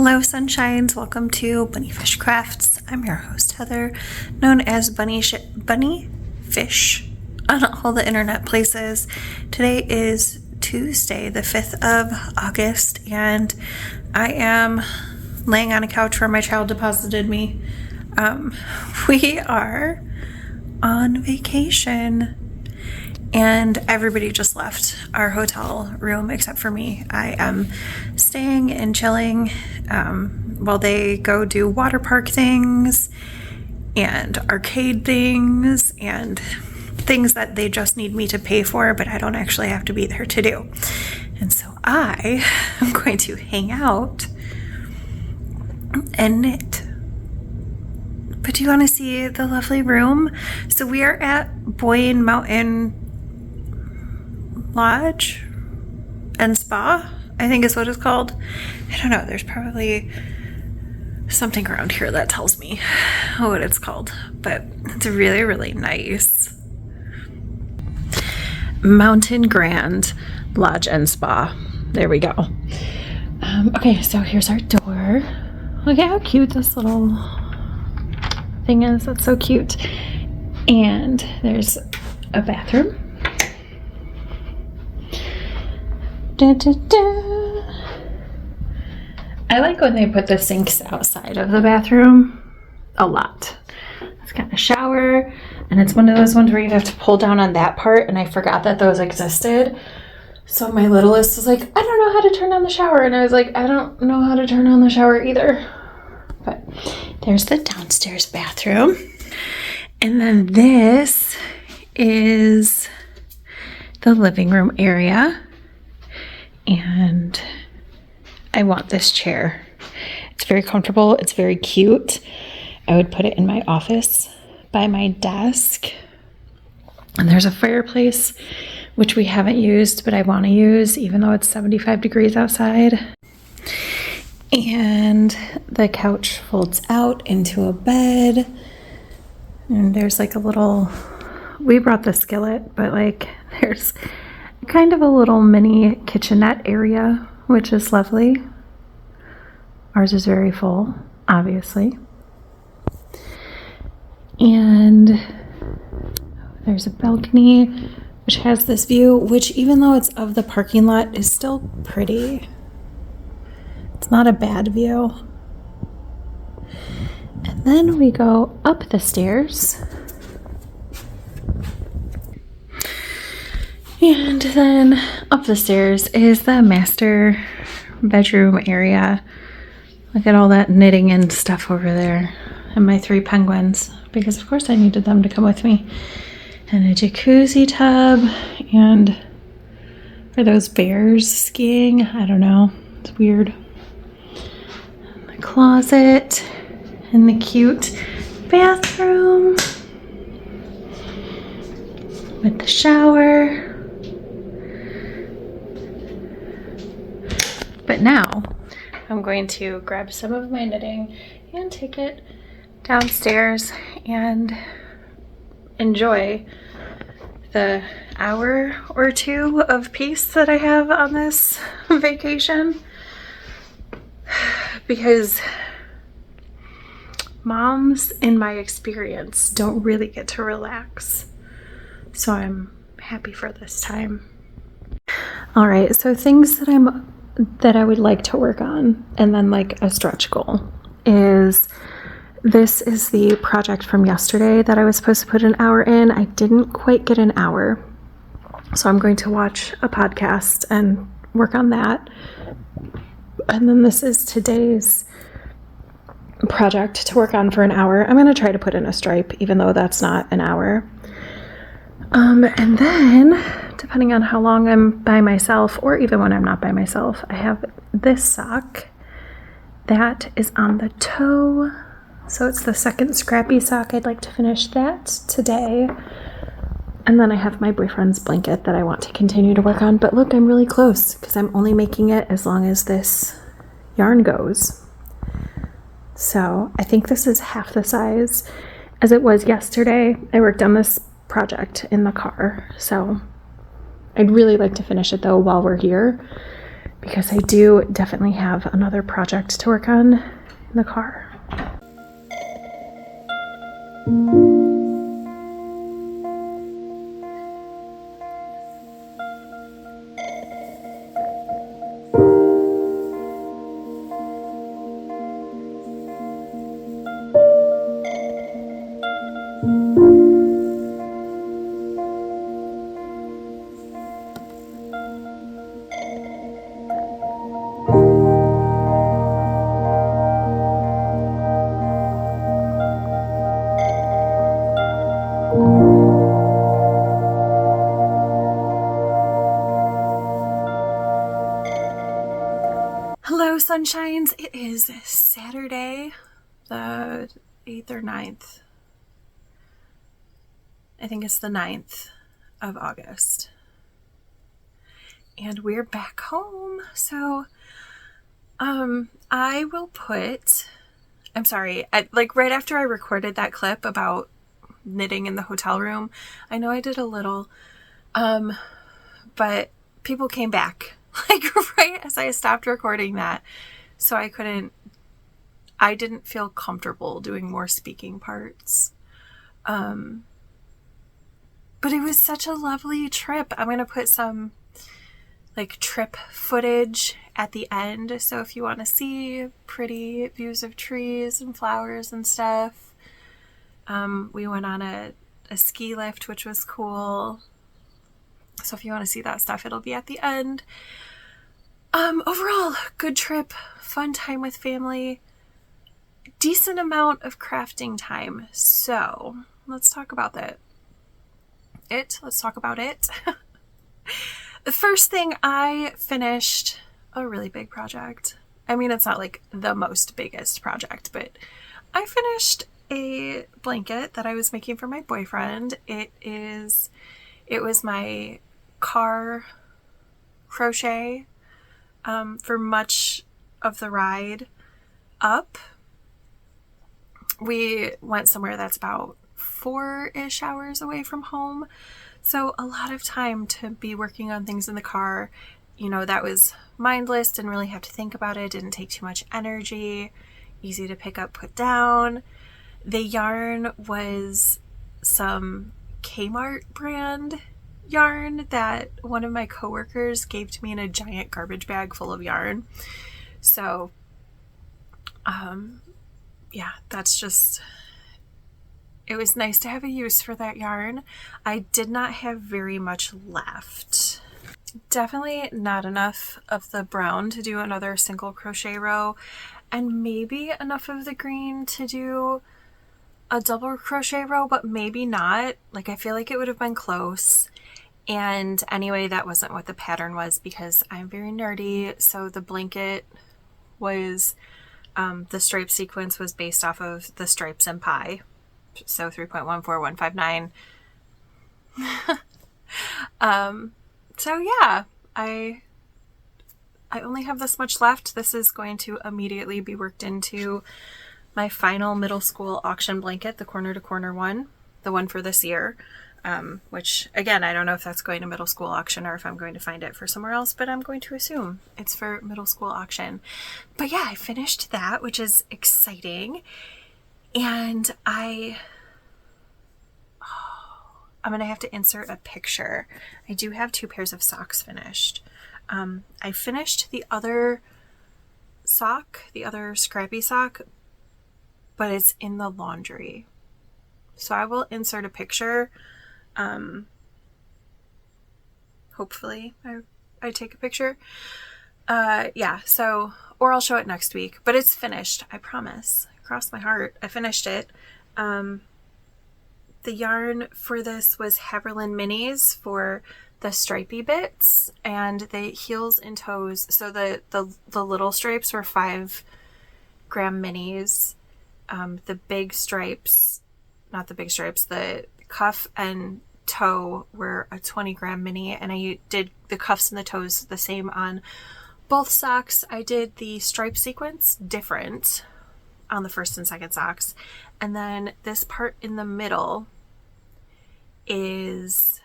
Hello sunshines, welcome to Bunny Fish Crafts. I'm your host Heather, known as Bunny Fish on all the internet places. Today is Tuesday, the 5th of August, and I am laying on a couch where my child deposited me. We are on vacation. And everybody just left our hotel room except for me. I am staying and chilling while they go do water park things and arcade things and things that they just need me to pay for, but I don't actually have to be there to do. And so I am going to hang out and knit. But do you want to see the lovely room? So we are at Boyne Mountain Lodge and Spa, I think is what it's called. I don't know, there's probably something around here that tells me what it's called, but it's really, really nice. Mountain Grand Lodge and Spa. There we go. Okay, so here's our door. Look at how cute this little thing is. That's so cute. And there's a bathroom. Da, da, da. I like when they put the sinks outside of the bathroom a lot. It's got a shower, and it's one of those ones where you have to pull down on that part, and I forgot that those existed. So my littlest was like, I don't know how to turn on the shower, and I was like, I don't know how to turn on the shower either. But there's the downstairs bathroom. And then this is the living room area. And I want this chair. It's very comfortable. It's very cute. I would put it in my office by my desk. And there's a fireplace, which we haven't used, but I want to use, even though it's 75 degrees outside. And the couch folds out into a bed. And there's like a little, we brought the skillet, but like there's kind of a little mini kitchenette area, which is lovely. Ours is very full, obviously. And there's a balcony, which has this view, which even though it's of the parking lot, is still pretty. It's not a bad view. And then we go up the stairs. And then up the stairs is the master bedroom area. Look at all that knitting and stuff over there. And my 3 penguins, because of course I needed them to come with me. And a jacuzzi tub. And are those bears skiing? I don't know. It's weird. And the closet. And the cute bathroom. With the shower. But now I'm going to grab some of my knitting and take it downstairs and enjoy the hour or 2 of peace that I have on this vacation. Because moms, in my experience, don't really get to relax. So I'm happy for this time. All right, so things that I would like to work on, and then like a stretch goal, is this is the project from yesterday that I was supposed to put an hour in. I didn't quite get an hour, so I'm going to watch a podcast and work on that. And then this is today's project to work on for an hour. I'm going to try to put in a stripe, even though that's not an hour. And then, depending on how long I'm by myself, or even when I'm not by myself, I have this sock that is on the toe. So it's the second scrappy sock. I'd like to finish that today. And then I have my boyfriend's blanket that I want to continue to work on. But look, I'm really close because I'm only making it as long as this yarn goes. So I think this is half the size as it was yesterday. I worked on this project in the car, so I'd really like to finish it though while we're here. because I do definitely have another project to work on in the car. Hello, sunshines. It is Saturday, the 8th or 9th. I think it's the 9th of August. And we're back home. So, I will put, I'm sorry, like right after I recorded that clip about knitting in the hotel room, I know I did a little, but people came back like right as I stopped recording that. So I didn't feel comfortable doing more speaking parts. But it was such a lovely trip. I'm going to put some like trip footage at the end. So if you want to see pretty views of trees and flowers and stuff, we went on a ski lift, which was cool. So if you want to see that stuff, it'll be at the end. Overall, good trip, fun time with family, decent amount of crafting time. So let's talk about that. Let's talk about it. The first thing, I finished a really big project. I mean, it's not like the most biggest project, but I finished a blanket that I was making for my boyfriend. It was my car crochet for much of the ride up. We went somewhere that's about 4-ish hours away from home. So a lot of time to be working on things in the car. You know, that was mindless, didn't really have to think about it, didn't take too much energy, easy to pick up, put down. The yarn was some Kmart brand yarn that one of my coworkers gave to me in a giant garbage bag full of yarn. So, yeah, it was nice to have a use for that yarn. I did not have very much left. Definitely not enough of the brown to do another single crochet row, and maybe enough of the green to do a double crochet row, but maybe not. Like, I feel like it would have been close. And anyway, that wasn't what the pattern was because I'm very nerdy. So the blanket was, the stripe sequence was based off of the stripes and pie. So 3.14159. So yeah, I only have this much left. This is going to immediately be worked into my final middle school auction blanket, the corner to corner one, the one for this year. Which again, I don't know if that's going to middle school auction or if I'm going to find it for somewhere else, but I'm going to assume it's for middle school auction. But yeah, I finished that, which is exciting. And I'm going to have to insert a picture. I do have 2 pairs of socks finished. I finished the other sock, the other scrappy sock, but it's in the laundry. So I will insert a picture. Hopefully I take a picture. Yeah, so, or I'll show it next week, but it's finished. I promise. Cross my heart. I finished it. The yarn for this was Haberlin Minis for the stripey bits and the heels and toes. So the little stripes were 5-gram minis. The big stripes, not the big stripes, the cuff and toe were a 20-gram mini, and I did the cuffs and the toes the same on both socks. I did the stripe sequence different on the first and second socks, and then this part in the middle is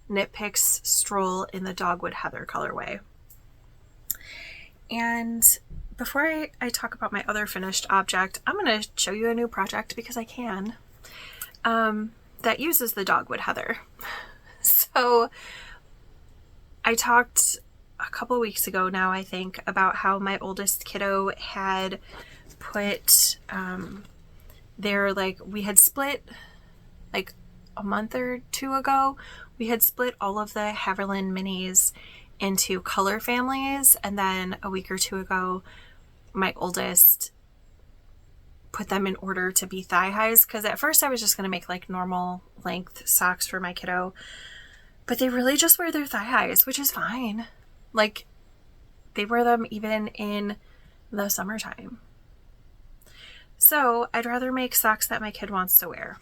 Knit Picks Stroll in the Dogwood Heather colorway. And before I talk about my other finished object, I'm going to show you a new project because I can, that uses the dogwood heather. So I talked a couple weeks ago now, I think, about how my oldest kiddo had put we had split like a month or two ago, we had split all of the Haverland minis into color families, and then a week or two ago my oldest put them in order to be thigh highs, because at first I was just going to make like normal length socks for my kiddo, but they really just wear their thigh highs, which is fine. Like, they wear them even in the summertime. So I'd rather make socks that my kid wants to wear.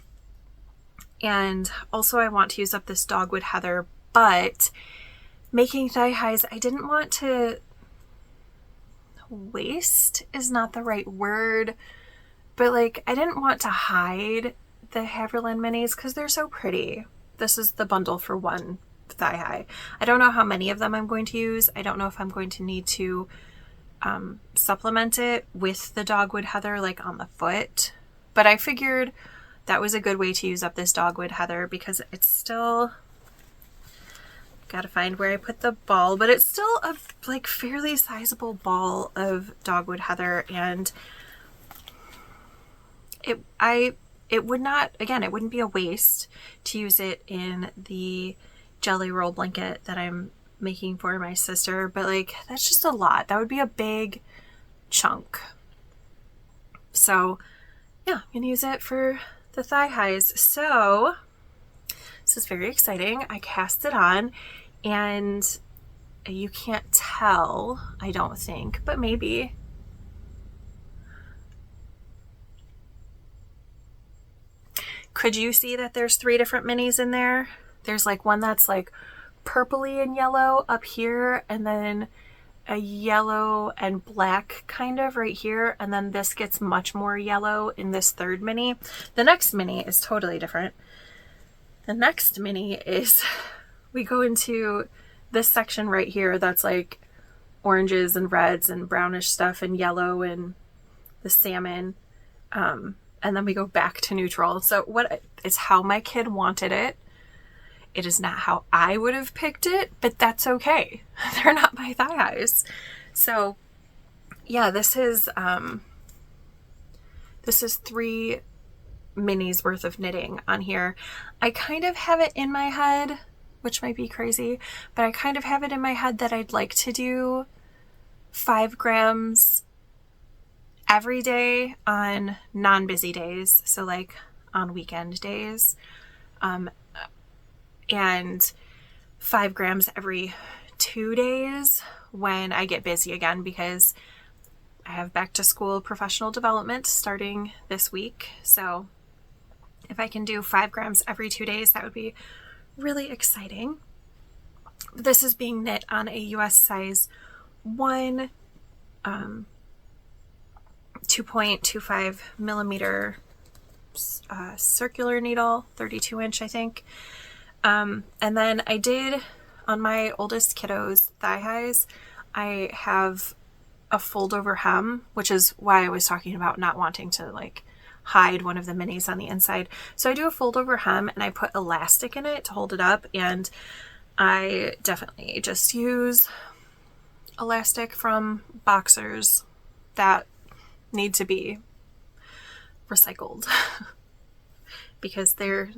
And also I want to use up this dogwood heather, but making thigh highs, I didn't want to waste is not the right word, but like, I didn't want to hide the Haverland minis because they're so pretty. This is the bundle for one thigh high. I don't know how many of them I'm going to use. I don't know if I'm going to need to supplement it with the dogwood heather like on the foot, but I figured that was a good way to use up this dogwood heather because it's still, gotta find where I put the ball, but it's still a like fairly sizable ball of dogwood heather, and it would not, again, it wouldn't be a waste to use it in the jelly roll blanket that I'm making for my sister, but like, that's just a lot. That would be a big chunk. So yeah, I'm gonna use it for the thigh highs. So this is very exciting. I cast it on, and you can't tell, I don't think, but maybe. Could you see that there's 3 different minis in there? There's like one that's like purpley and yellow up here, and then a yellow and black kind of right here, and then this gets much more yellow in this third mini. The next mini is totally different. The next mini is, we go into this section right here that's like oranges and reds and brownish stuff and yellow and the salmon, and then we go back to neutral. So what is how my kid wanted it. It is not how I would have picked it, but that's okay. They're not my thigh highs. So yeah, this is 3 minis worth of knitting on here. I kind of have it in my head, which might be crazy, but I kind of have it in my head that I'd like to do 5 grams every day on non-busy days. So like on weekend days. And 5 grams every 2 days when I get busy again, because I have back to school professional development starting this week. So if I can do 5 grams every 2 days, that would be really exciting. This is being knit on a US size 1, 2.25 millimeter circular needle, 32 inch, I think. And then I did, on my oldest kiddo's thigh highs, I have a fold over hem, which is why I was talking about not wanting to like hide one of the minis on the inside. So I do a fold over hem and I put elastic in it to hold it up, and I definitely just use elastic from boxers that need to be recycled because they're,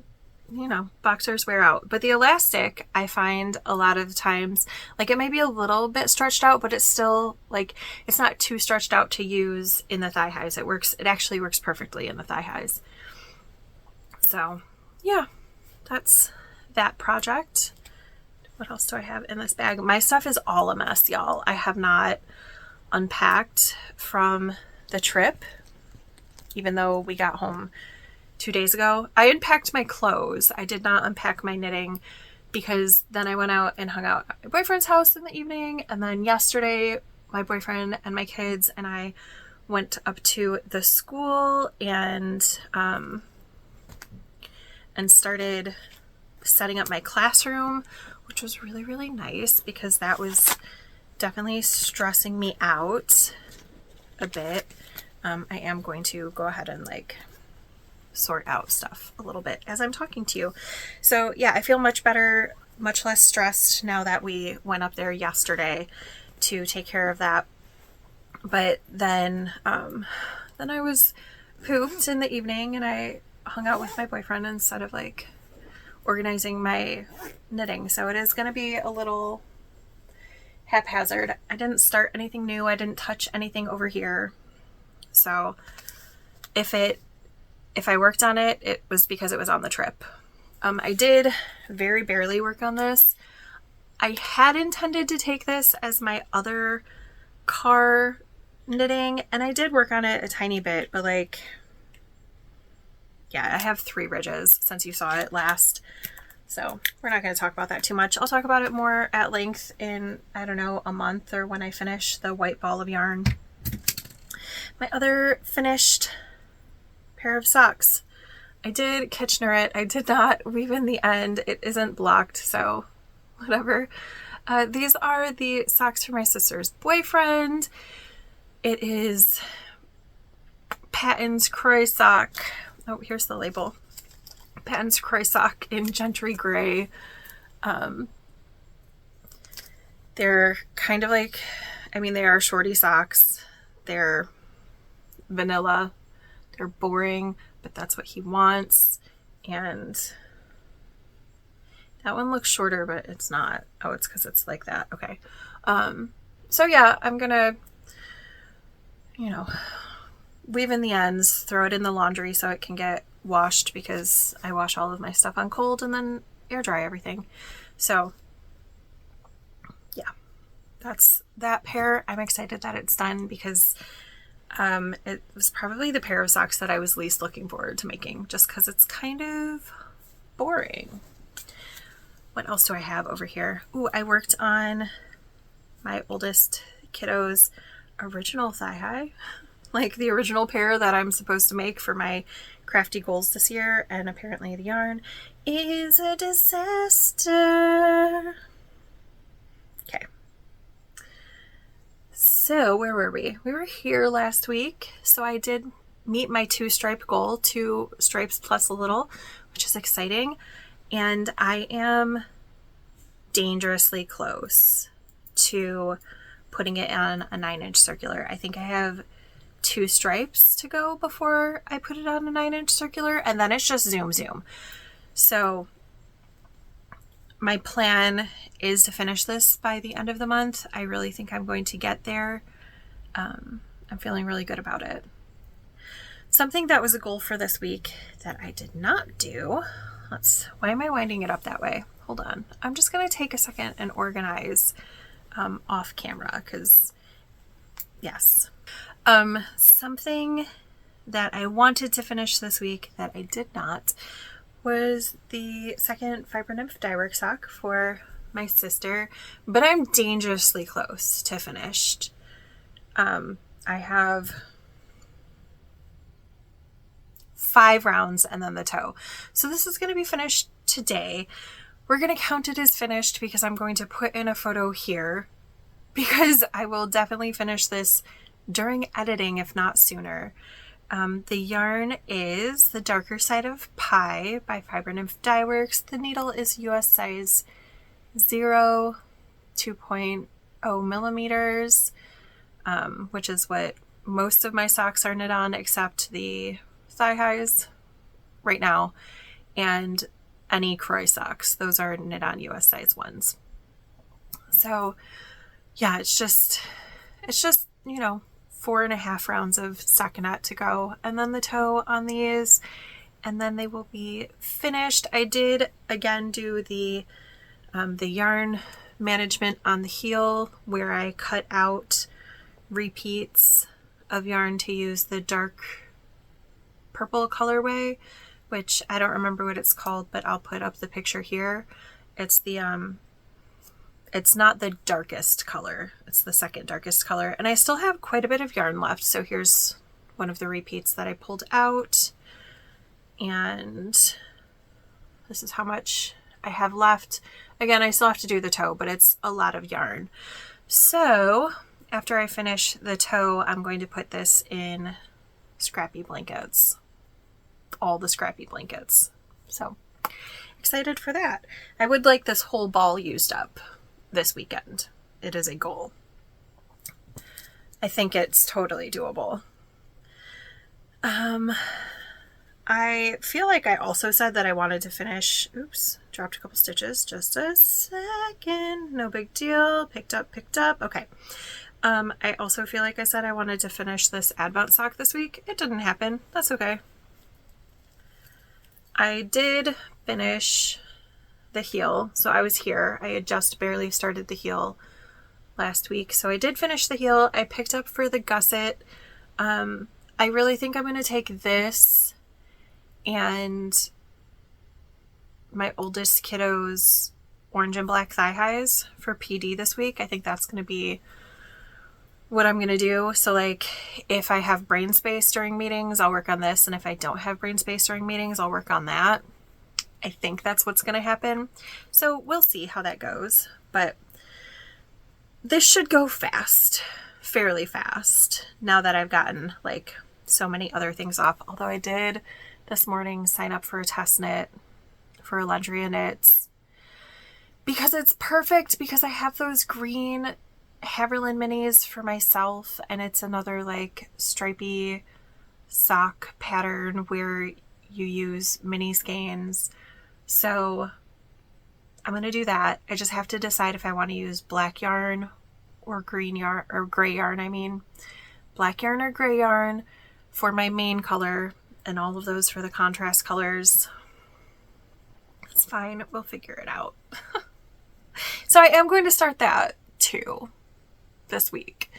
boxers wear out. But the elastic, I find a lot of times, like, it may be a little bit stretched out, but it's still like, it's not too stretched out to use in the thigh highs. It actually works perfectly in the thigh highs. So yeah, that's that project. What else do I have in this bag? My stuff is all a mess, y'all. I have not unpacked from the trip, even though we got home 2 days ago. I unpacked my clothes. I did not unpack my knitting because then I went out and hung out at my boyfriend's house in the evening. And then yesterday, my boyfriend and my kids and I went up to the school and started setting up my classroom, which was really, really nice because that was definitely stressing me out a bit. I am going to go ahead and like sort out stuff a little bit as I'm talking to you. So yeah, I feel much better, much less stressed now that we went up there yesterday to take care of that. But then I was pooped in the evening and I hung out with my boyfriend instead of like organizing my knitting. So it is going to be a little haphazard. I didn't start anything new. I didn't touch anything over here. So if I worked on it, it was because it was on the trip. I did very barely work on this. I had intended to take this as my other car knitting, and I did work on it a tiny bit, but like, yeah, I have 3 ridges since you saw it last. So we're not going to talk about that too much. I'll talk about it more at length in, I don't know, a month or when I finish the white ball of yarn. My other finished pair of socks. I did Kitchener it. I did not weave in the end. It isn't blocked, so whatever. These are the socks for my sister's boyfriend. It is Patton's Croy sock. Oh, here's the label. Patton's Croy sock in Gentry Gray. They're kind of like, I mean, they are shorty socks. They're vanilla. They're boring, but that's what he wants. And that one looks shorter, but it's not. Oh, it's because it's like that. Okay. So yeah, I'm gonna, weave in the ends, throw it in the laundry so it can get washed, because I wash all of my stuff on cold and then air dry everything. So yeah, that's that pair. I'm excited that it's done because it was probably the pair of socks that I was least looking forward to making, just because it's kind of boring. What else do I have over here? Ooh, I worked on my oldest kiddo's original thigh-high, like the original pair that I'm supposed to make for my crafty goals this year, and apparently the yarn is a disaster. Okay. So where were we? We were here last week. So I did meet my 2-stripe goal, 2 stripes plus a little, which is exciting. And I am dangerously close to putting it on a 9-inch circular. I think I have 2 stripes to go before I put it on a 9-inch circular, and then it's just zoom zoom. So my plan is to finish this by the end of the month. I really think I'm going to get there. I'm feeling really good about it. Something that was a goal for this week that I did not do. Why am I winding it up that way? Hold on. I'm just going to take a second and organize off camera, because yes. Something that I wanted to finish this week that I did not was the second Fiber Nymph dyework sock for my sister, but I'm dangerously close to finished. I have 5 rounds and then the toe. So this is going to be finished today. We're going to count it as finished because I'm going to put in a photo here, because I will definitely finish this during editing, if not sooner. The yarn is The Darker Side of Pie by Fiber Nymph Dyeworks. The needle is US size 0, 2.0 millimeters, which is what most of my socks are knit on, except the thigh highs right now, and any Croy socks. Those are knit on US size 1s. So yeah, it's just 4.5 rounds of stockinette to go, and then the toe on these, and then they will be finished. I did again do the yarn management on the heel, where I cut out repeats of yarn to use the dark purple colorway, which I don't remember what it's called, but I'll put up the picture here. It's the it's not the darkest color, it's the second darkest color, and I still have quite a bit of yarn left. So here's one of the repeats that I pulled out, and this is how much I have left. Again, I still have to do the toe, but it's a lot of yarn. So after I finish the toe, I'm going to put this in scrappy blankets. All the scrappy blankets. So excited for that. I would like this whole ball used up this weekend. It is a goal. I think it's totally doable. I feel like I also said that I wanted to finish, oops, dropped a couple stitches, just a second, no big deal, picked up, okay. I also feel like I said I wanted to finish this Advent sock this week. It didn't happen, that's okay. I did finish the heel, so I was here. I had just barely started the heel last week, so I did finish the heel. I picked up for the gusset. I really think I'm going to take this and my oldest kiddo's orange and black thigh highs for PD this week. I think that's going to be what I'm going to do. So like if I have brain space during meetings, I'll work on this. And if I don't have brain space during meetings, I'll work on that. I think that's what's going to happen. So we'll see how that goes. But this should go fast, fairly fast, now that I've gotten like so many other things off. Although I did this morning sign up for a test knit for Alendria Knits because it's perfect, because I have those green Haverland minis for myself, and it's another like stripy sock pattern where you use mini skeins. So I'm going to do that. I just have to decide if I want to use black yarn or green yarn, or gray yarn. I mean, black yarn or gray yarn for my main color, and all of those for the contrast colors. It's fine. We'll figure it out. So I am going to start that too this week.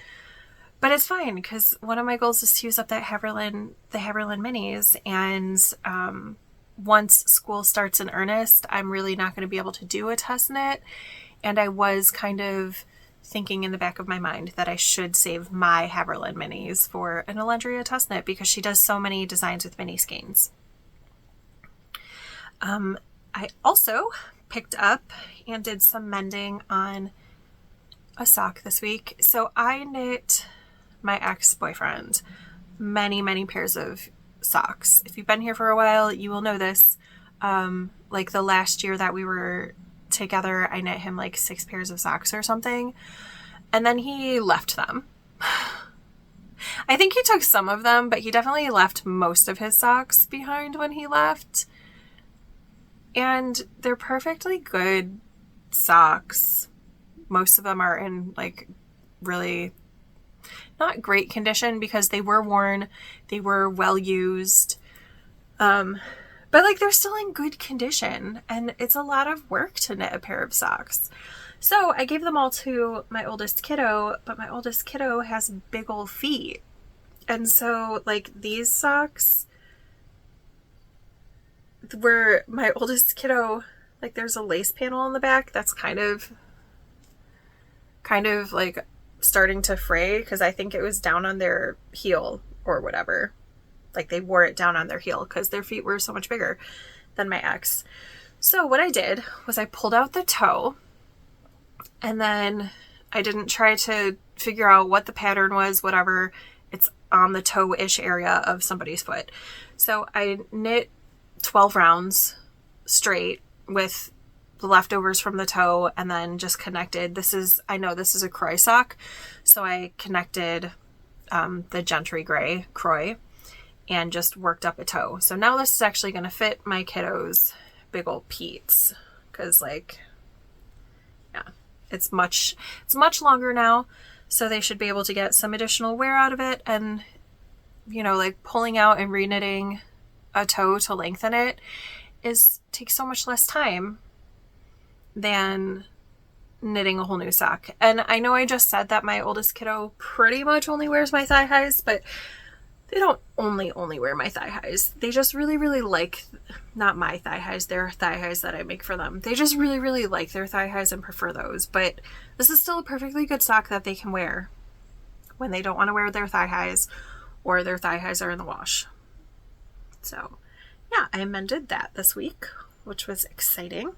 But it's fine because one of my goals is to use up that the Haverland minis. And once school starts in earnest, I'm really not going to be able to do a test knit. And I was kind of thinking in the back of my mind that I should save my Haverland minis for an Alendria test knit because she does so many designs with mini skeins. I also picked up and did some mending on a sock this week. So I knit my ex-boyfriend many pairs of socks. If you've been here for a while, you will know this. Like the last year that we were together, I knit him like 6 pairs of socks or something, and then he left them. I think he took some of them, but he definitely left most of his socks behind when he left. And they're perfectly good socks. Most of them are in like really not great condition because they were worn, they were well used, but like they're still in good condition, and it's a lot of work to knit a pair of socks. So I gave them all to my oldest kiddo, but my oldest kiddo has big old feet, and so like these socks were my oldest kiddo, like there's a lace panel on the back that's kind of like starting to fray because I think it was down on their heel or whatever. Like they wore it down on their heel because their feet were so much bigger than my ex. So what I did was I pulled out the toe, and then I didn't try to figure out what the pattern was, whatever. It's on the toe-ish area of somebody's foot. So I knit 12 rounds straight with the leftovers from the toe, and then just connected. I know this is a Croy sock, so I connected the Gentry Gray Croy and just worked up a toe. So now this is actually going to fit my kiddos' big old peats, because like, yeah, it's much longer now, so they should be able to get some additional wear out of it. And you know, like pulling out and reknitting a toe to lengthen it takes so much less time than knitting a whole new sock. And I know I just said that my oldest kiddo pretty much only wears my thigh highs, but they don't only wear my thigh highs. They just really like, not my thigh highs, they're thigh highs that I make for them. They just really like their thigh highs and prefer those. But this is still a perfectly good sock that they can wear when they don't want to wear their thigh highs or their thigh highs are in the wash. So yeah, I mended that this week, which was exciting.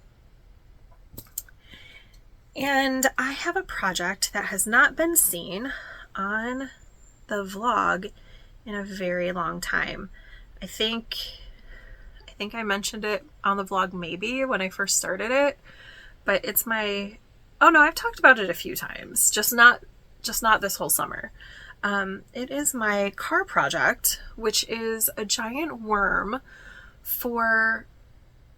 And I have a project that has not been seen on the vlog in a very long time. I think I mentioned it on the vlog maybe when I first started it, but it's my, oh no, I've talked about it a few times, just not this whole summer. It is my car project, which is a giant worm for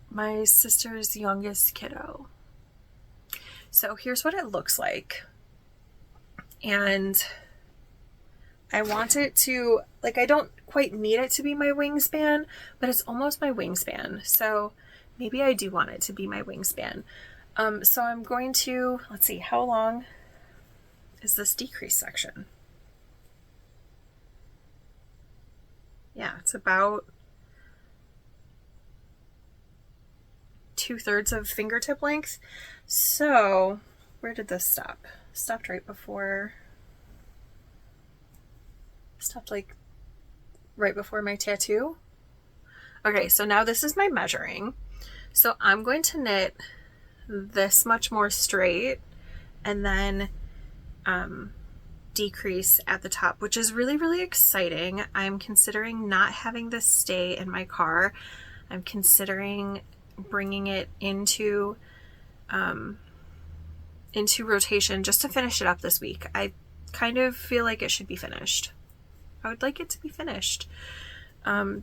my sister's youngest kiddo. So here's what it looks like. And I want it to, like, I don't quite need it to be my wingspan, but it's almost my wingspan. So maybe I do want it to be my wingspan. So I'm going to, let's see, how long is this decrease section? Yeah, it's about 2/3 of fingertip length. So where did this stop? Stopped right before, stopped like right before my tattoo. Okay, so now this is my measuring. So I'm going to knit this much more straight and then decrease at the top, which is really, really exciting. I'm considering not having this stay in my car. I'm considering bringing it into rotation just to finish it up this week. I kind of feel like it should be finished. I would like it to be finished.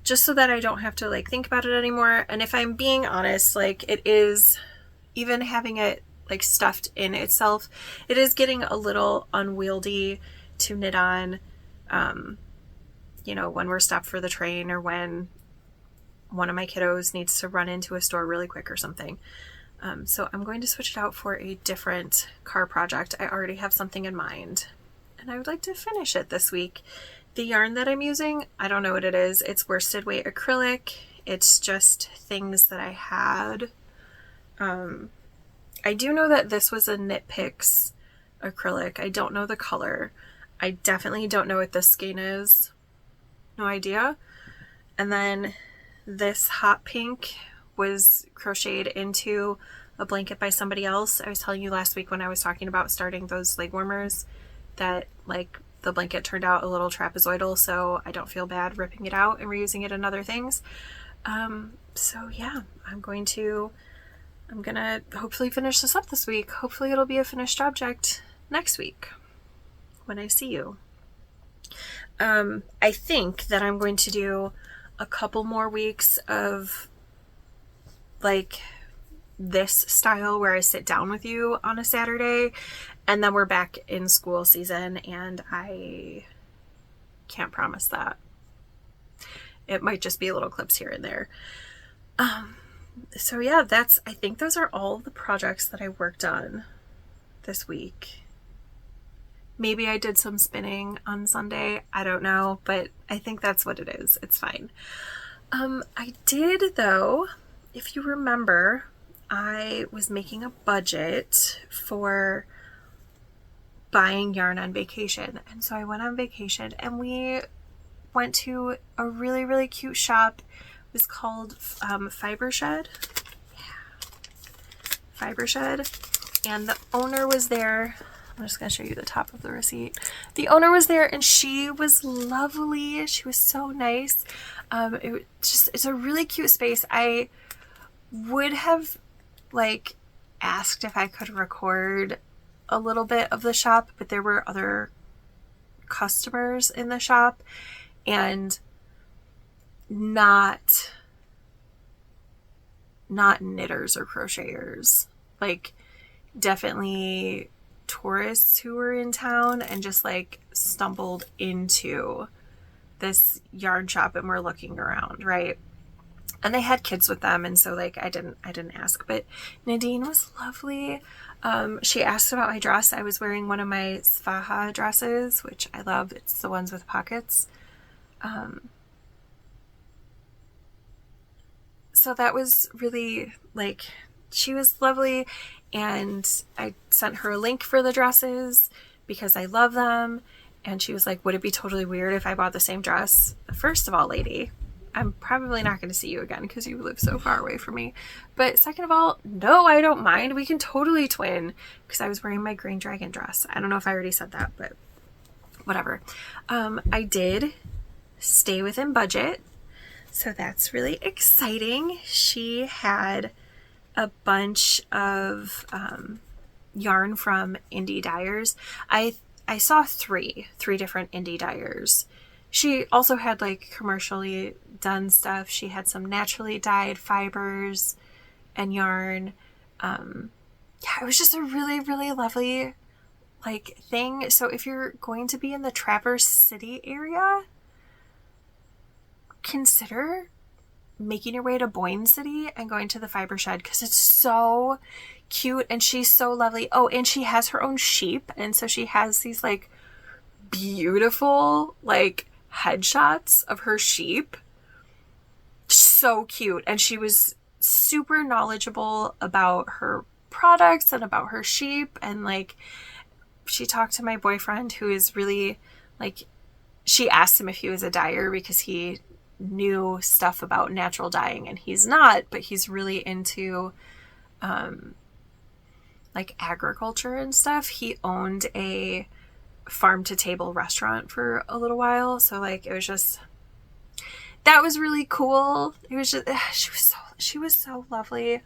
Just so that I don't have to like think about it anymore. And if I'm being honest, like it is, even having it like stuffed in itself, it is getting a little unwieldy to knit on, you know, when we're stopped for the train or when one of my kiddos needs to run into a store really quick or something. So I'm going to switch it out for a different car project. I already have something in mind and I would like to finish it this week. The yarn that I'm using, I don't know what it is. It's worsted weight acrylic. It's just things that I had. I do know that this was a Knit Picks acrylic. I don't know the color. I definitely don't know what this skein is. No idea. And then this hot pink was crocheted into a blanket by somebody else. I was telling you last week when I was talking about starting those leg warmers that like the blanket turned out a little trapezoidal, so I don't feel bad ripping it out and reusing it in other things. So yeah, I'm gonna hopefully finish this up this week. Hopefully it'll be a finished object next week when I see you. I think that I'm going to do a couple more weeks of like this style where I sit down with you on a Saturday and then we're back in school season, and I can't promise that. It might just be little clips here and there. So yeah, I think those are all the projects that I worked on this week. Maybe I did some spinning on Sunday. I don't know, but I think that's what it is. It's fine. I did though, if you remember, I was making a budget for buying yarn on vacation. And so I went on vacation and we went to a really, really cute shop. It was called Fiber Shed. Yeah. Fiber Shed. And the owner was there. I'm just going to show you the top of the receipt. The owner was there and she was lovely. She was so nice. It's a really cute space. I would have like asked if I could record a little bit of the shop, but there were other customers in the shop and not knitters or crocheters, like definitely tourists who were in town and just like stumbled into this yarn shop and were looking around, right? And they had kids with them, and so like I didn't ask, but Nadine was lovely. She asked about my dress. I was wearing one of my Svaha dresses, which I love. It's the ones with pockets. So that was really like, she was lovely, and I sent her a link for the dresses because I love them. And she was like, would it be totally weird if I bought the same dress? First of all, lady, I'm probably not going to see you again because you live so far away from me. But second of all, no, I don't mind. We can totally twin, because I was wearing my green dragon dress. I don't know if I already said that, but whatever. I did stay within budget, so that's really exciting. She had a bunch of yarn from indie dyers. I saw three different indie dyers. She also had like commercially done stuff. She had some naturally dyed fibers and yarn. Yeah, it was just a really, really lovely like thing. So if you're going to be in the Traverse City area, consider making your way to Boyne City and going to the fiber shed, because it's so cute and she's so lovely. Oh, and she has her own sheep, and so she has these like beautiful like headshots of her sheep. So cute. And she was super knowledgeable about her products and about her sheep, and like she talked to my boyfriend, who is really like, she asked him if he was a dyer because he knew stuff about natural dyeing, and he's not, but he's really into like agriculture and stuff. He owned a farm to table restaurant for a little while, so like it was just, that was really cool. It was just, she was so lovely,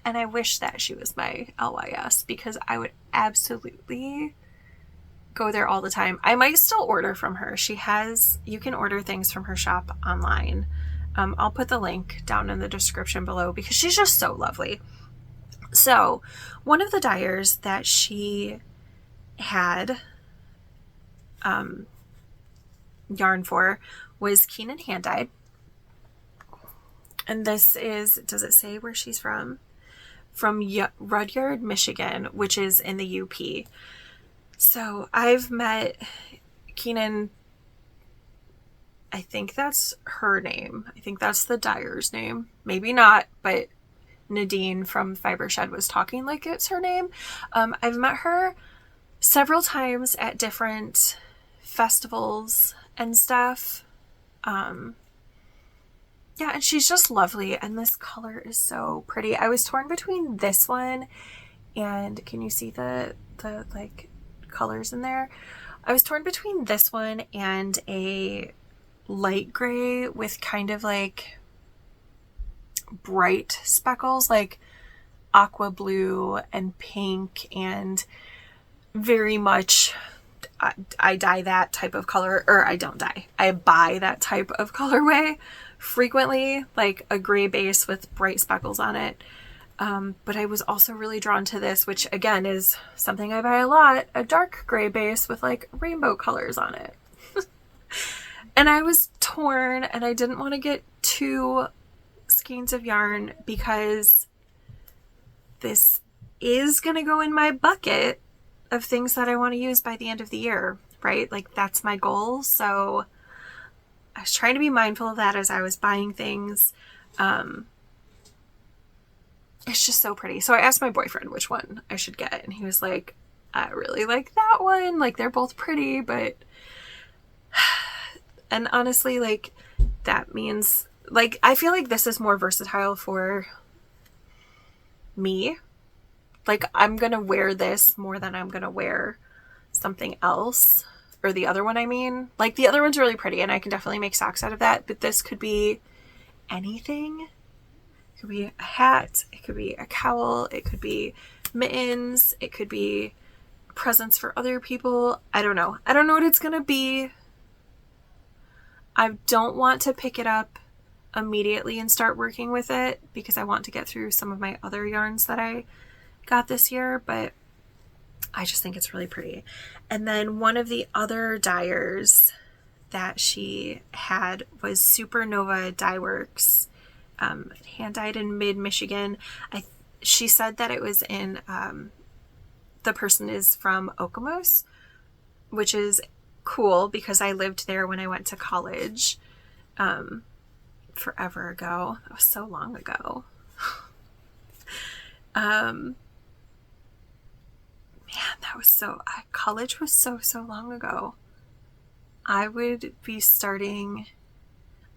and I wish that she was my LYS, because I would absolutely go there all the time. I might still order from her. You can order things from her shop online. I'll put the link down in the description below, because she's just so lovely. So one of the dyers that she had yarn for was Keenan hand dyed. And this is, does it say where she's from? From Rudyard, Michigan, which is in the UP. So I've met Keenan, I think that's her name. I think that's the dyer's name. Maybe not, but Nadine from Fiber Shed was talking like it's her name. I've met her several times at different festivals and stuff. Yeah, and she's just lovely, and this color is so pretty. I was torn between this one and, can you see the like colors in there? I was torn between this one and a light gray with kind of like bright speckles, like aqua blue and pink, and very much I dye that type of color, or I don't dye, I buy that type of colorway frequently, like a gray base with bright speckles on it. But I was also really drawn to this, which again is something I buy a lot, a dark gray base with like rainbow colors on it. And I was torn, and I didn't want to get 2 skeins of yarn, because this is going to go in my bucket of things that I want to use by the end of the year, right? Like that's my goal. So I was trying to be mindful of that as I was buying things. It's just so pretty. So I asked my boyfriend which one I should get, and he was like, I really like that one. Like they're both pretty, but, and honestly, like that means, like, I feel like this is more versatile for me. Like I'm going to wear this more than I'm going to wear something else, or the other one. I mean, like the other one's really pretty and I can definitely make socks out of that, but this could be anything. It could be a hat, it could be a cowl, it could be mittens, it could be presents for other people. I don't know what it's gonna be. I don't want to pick it up immediately and start working with it, because I want to get through some of my other yarns that I got this year, but I just think it's really pretty. And then one of the other dyers that she had was Supernova Dye Works, hand dyed in mid-Michigan. She said that it was in, the person is from Okemos, which is cool because I lived there when I went to college, forever ago. That was so long ago. Man, that was college was so long ago. I would be starting,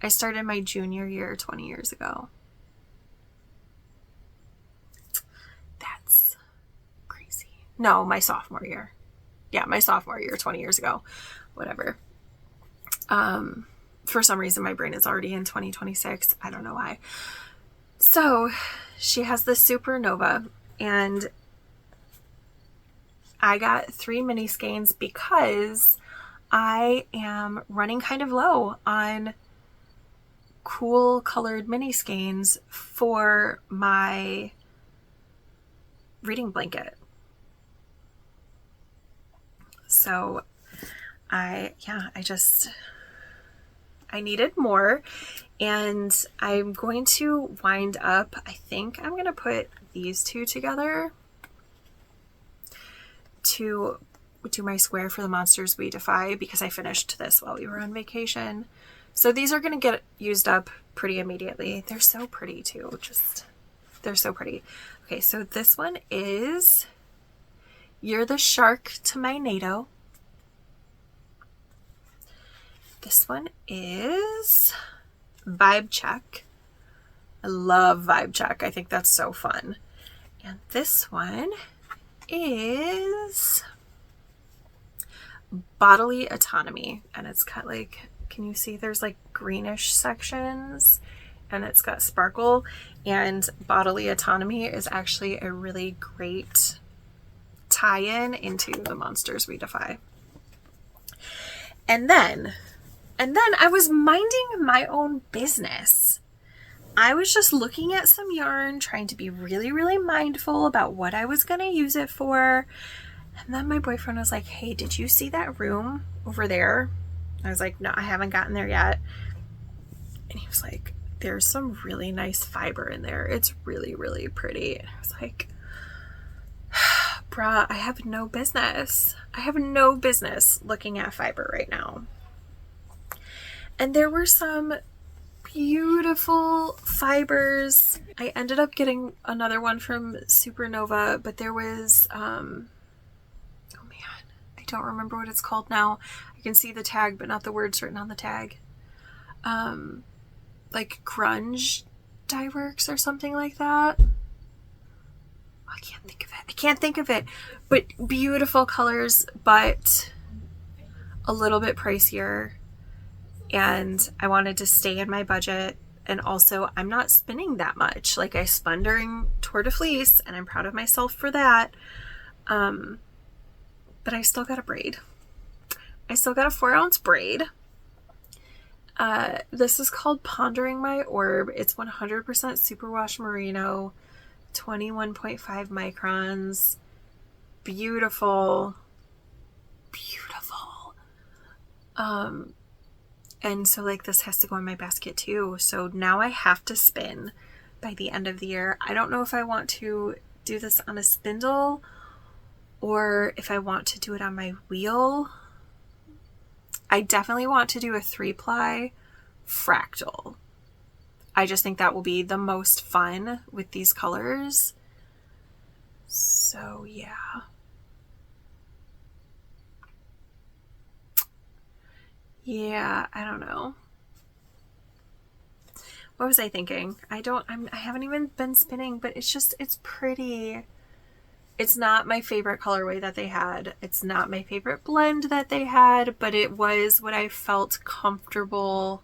I started my junior year 20 years ago. That's crazy. No, my sophomore year. Yeah, my sophomore year 20 years ago. Whatever. For some reason, my brain is already in 2026. I don't know why. So she has this supernova, and I got 3 mini skeins because I am running kind of low on cool colored mini skeins for my reading blanket. So I needed more, and I'm going to wind up, I think I'm going to put these two together to do my square for the Monsters We Defy, because I finished this while we were on vacation. So these are going to get used up pretty immediately. They're so pretty too. They're so pretty. Okay, so this one is You're the Shark to My NATO. This one is Vibe Check. I love Vibe Check. I think that's so fun. And this one is Bodily Autonomy. And it's got like, can you see there's like greenish sections, and it's got sparkle. And Bodily Autonomy is actually a really great tie-in into the Monsters We Defy. And then I was minding my own business. I was just looking at some yarn, trying to be really, really mindful about what I was going to use it for. And then my boyfriend was like, hey, did you see that room over there? I was like, no, I haven't gotten there yet. And he was like, there's some really nice fiber in there. It's really, really pretty. And I was like, bruh, I have no business. I have no business looking at fiber right now. And there were some beautiful fibers. I ended up getting another one from Supernova, but there was, oh man, I don't remember what it's called now. I can see the tag, but not the words written on the tag. Like Grunge Dye Works or something like that. I can't think of it. But beautiful colors, but a little bit pricier. And I wanted to stay in my budget. And also, I'm not spinning that much. Like, I spun during Tour de Fleece, and I'm proud of myself for that. But I still got a braid. I still got a 4-ounce braid. This is called Pondering My Orb. It's 100% superwash merino, 21.5 microns. Beautiful. And so like this has to go in my basket too. So now I have to spin by the end of the year. I don't know if I want to do this on a spindle or if I want to do it on my wheel. I definitely want to do a 3-ply fractal. I just think that will be the most fun with these colors. So yeah. Yeah, I don't know. What was I thinking? I haven't even been spinning, but it's pretty. It's not my favorite colorway that they had. It's not my favorite blend that they had, but it was what I felt comfortable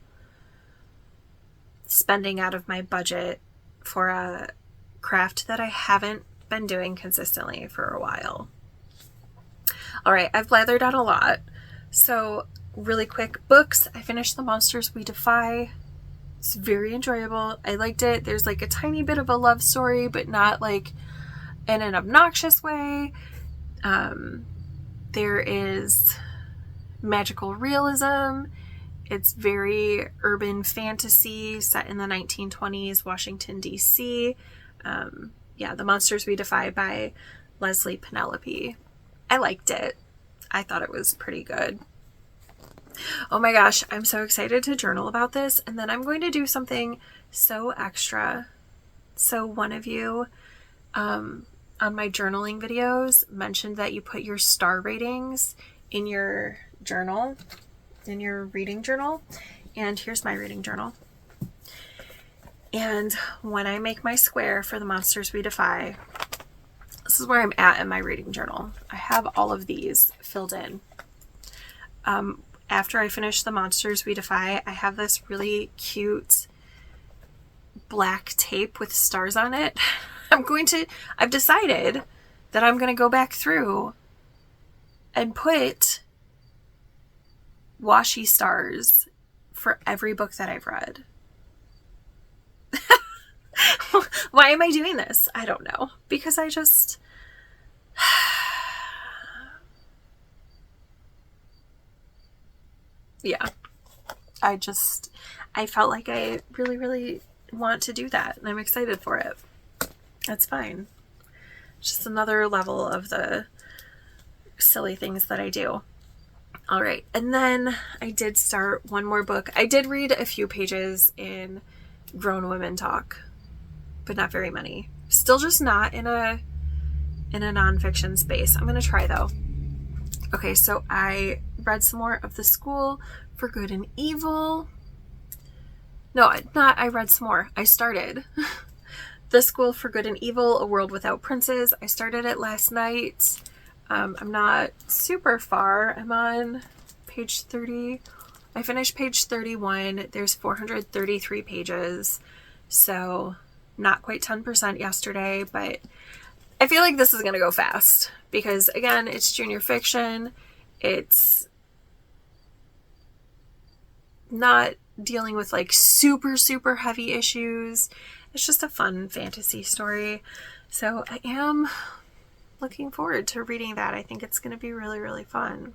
spending out of my budget for a craft that I haven't been doing consistently for a while. All right, I've blathered on a lot. So really quick, books. I finished The Monsters We Defy. It's very enjoyable. I liked it. There's like a tiny bit of a love story, but not like in an obnoxious way. There is magical realism. It's very urban fantasy set in the 1920s, Washington, D.C. Yeah, The Monsters We Defy by Leslie Penelope. I liked it. I thought it was pretty good. Oh my gosh, I'm so excited to journal about this. And then I'm going to do something so extra. So one of you on my journaling videos mentioned that you put your star ratings in your journal, in your reading journal. And here's my reading journal. And when I make my square for the Monsters We Defy, this is where I'm at in my reading journal. I have all of these filled in. After I finish the Monsters We Defy, I have this really cute black tape with stars on it. I've decided that I'm going to go back through and put washi stars for every book that I've read. Why am I doing this? I don't know. Because I just... yeah. I felt like I really, really want to do that. And I'm excited for it. That's fine. Just another level of the silly things that I do. All right. And then I did start one more book. I did read a few pages in Grown Women Talk, but not very many. Still just not in a nonfiction space. I'm going to try though. Okay. So I read some more of The School for Good and Evil. No, not I read some more. I started The School for Good and Evil, A World Without Princes. I started it last night. I'm not super far. I'm on page 30. I finished page 31. There's 433 pages. So not quite 10% yesterday, but I feel like this is going to go fast because, again, it's junior fiction. It's not dealing with like super, super heavy issues. It's just a fun fantasy story. So I am looking forward to reading that. I think it's going to be really, really fun.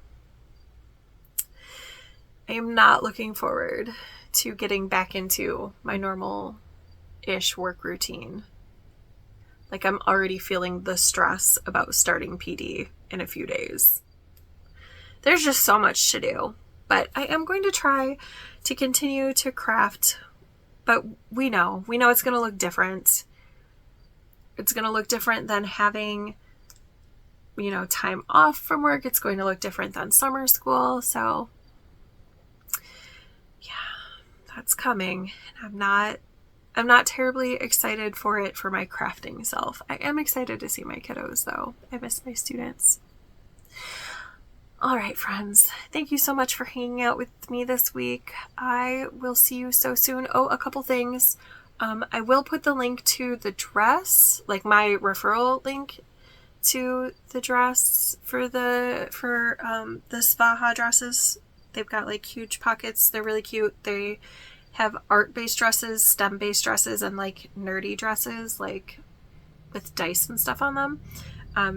I am not looking forward to getting back into my normal-ish work routine. Like, I'm already feeling the stress about starting PD in a few days. There's just so much to do. But I am going to try to continue to craft. But we know it's going to look different. It's going to look different than having, time off from work. It's going to look different than summer school. So, yeah, that's coming. I'm not terribly excited for it for my crafting self. I am excited to see my kiddos, though. I miss my students. All right, friends. Thank you so much for hanging out with me this week. I will see you so soon. Oh, a couple things. I will put the link to the dress, like my referral link to the dress for the Svaha dresses. They've got like huge pockets. They're really cute. They have art-based dresses, STEM-based dresses, and like nerdy dresses, like with dice and stuff on them.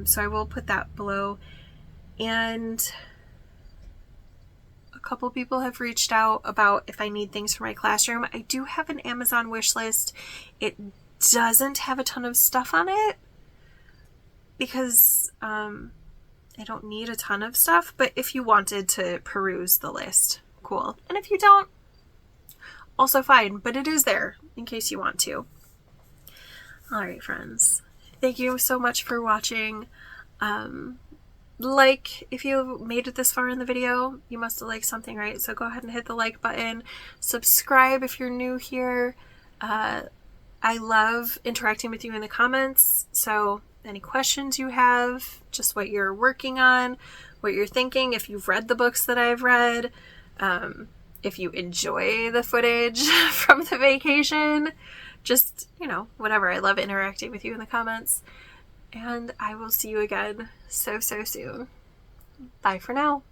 So I will put that below. And a couple people have reached out about if I need things for my classroom. I do have an Amazon wish list. It doesn't have a ton of stuff on it because I don't need a ton of stuff. But if you wanted to peruse the list, cool. And if you don't, also fine. But it is there in case you want to. All right, friends. Thank you so much for watching. If you made it this far in the video, you must have liked something, right? So go ahead and hit the like button. Subscribe if you're new here. I love interacting with you in the comments. So any questions you have, just what you're working on, what you're thinking, if you've read the books that I've read, if you enjoy the footage from the vacation, just, whatever. I love interacting with you in the comments. And I will see you again so soon. Bye for now.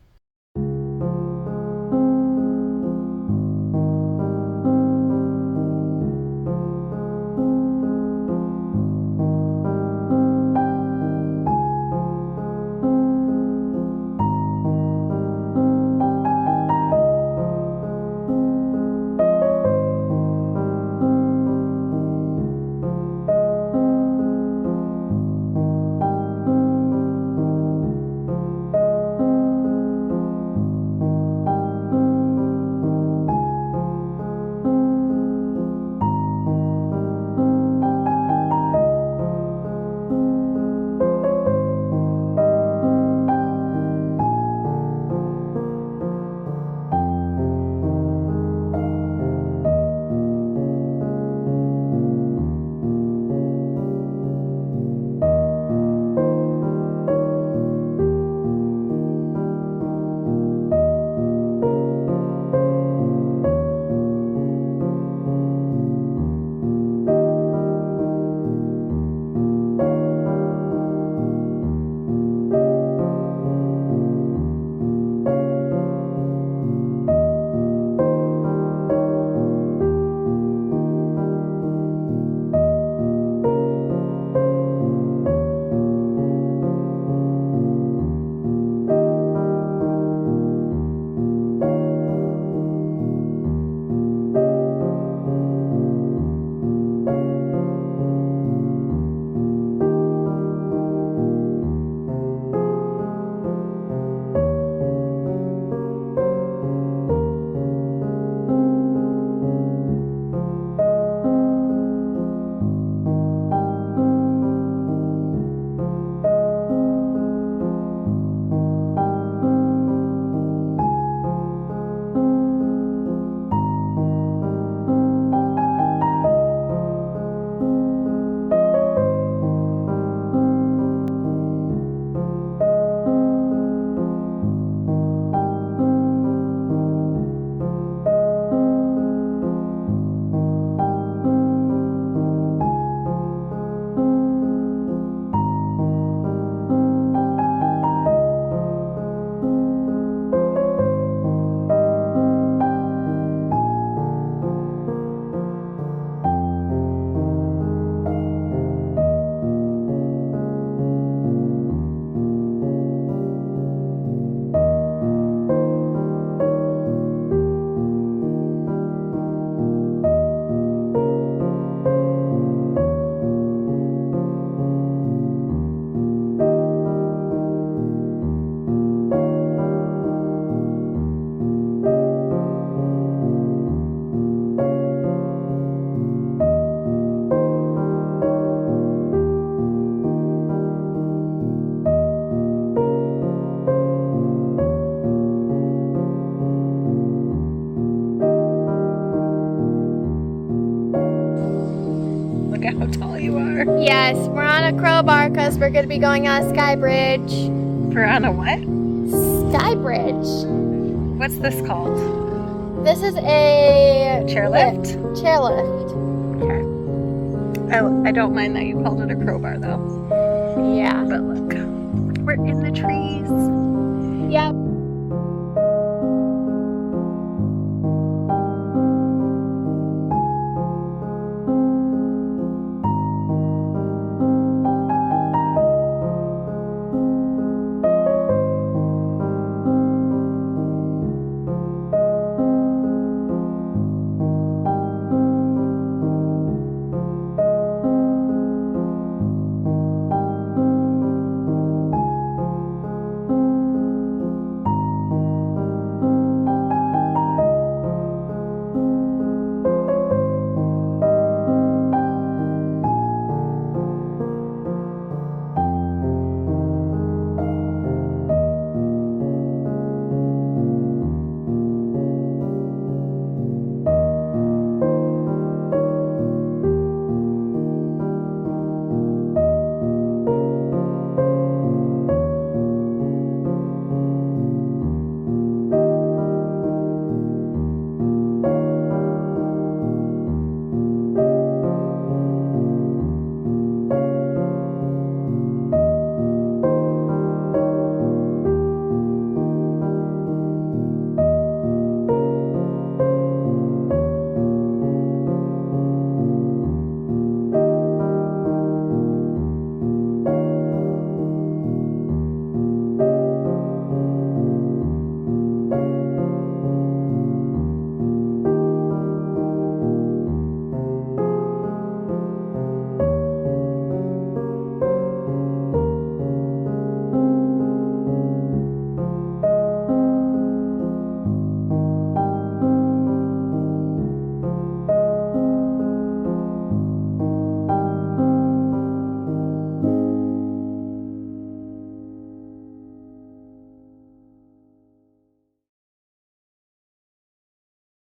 Look at how tall you are. Yes, we're on a crowbar because we're going to be going on a sky bridge. We're on a what? Sky bridge. What's this called? This is a Chairlift? Chairlift. Okay. I don't mind that you called it a crowbar though. Yeah. But look, we're in the trees. Yeah.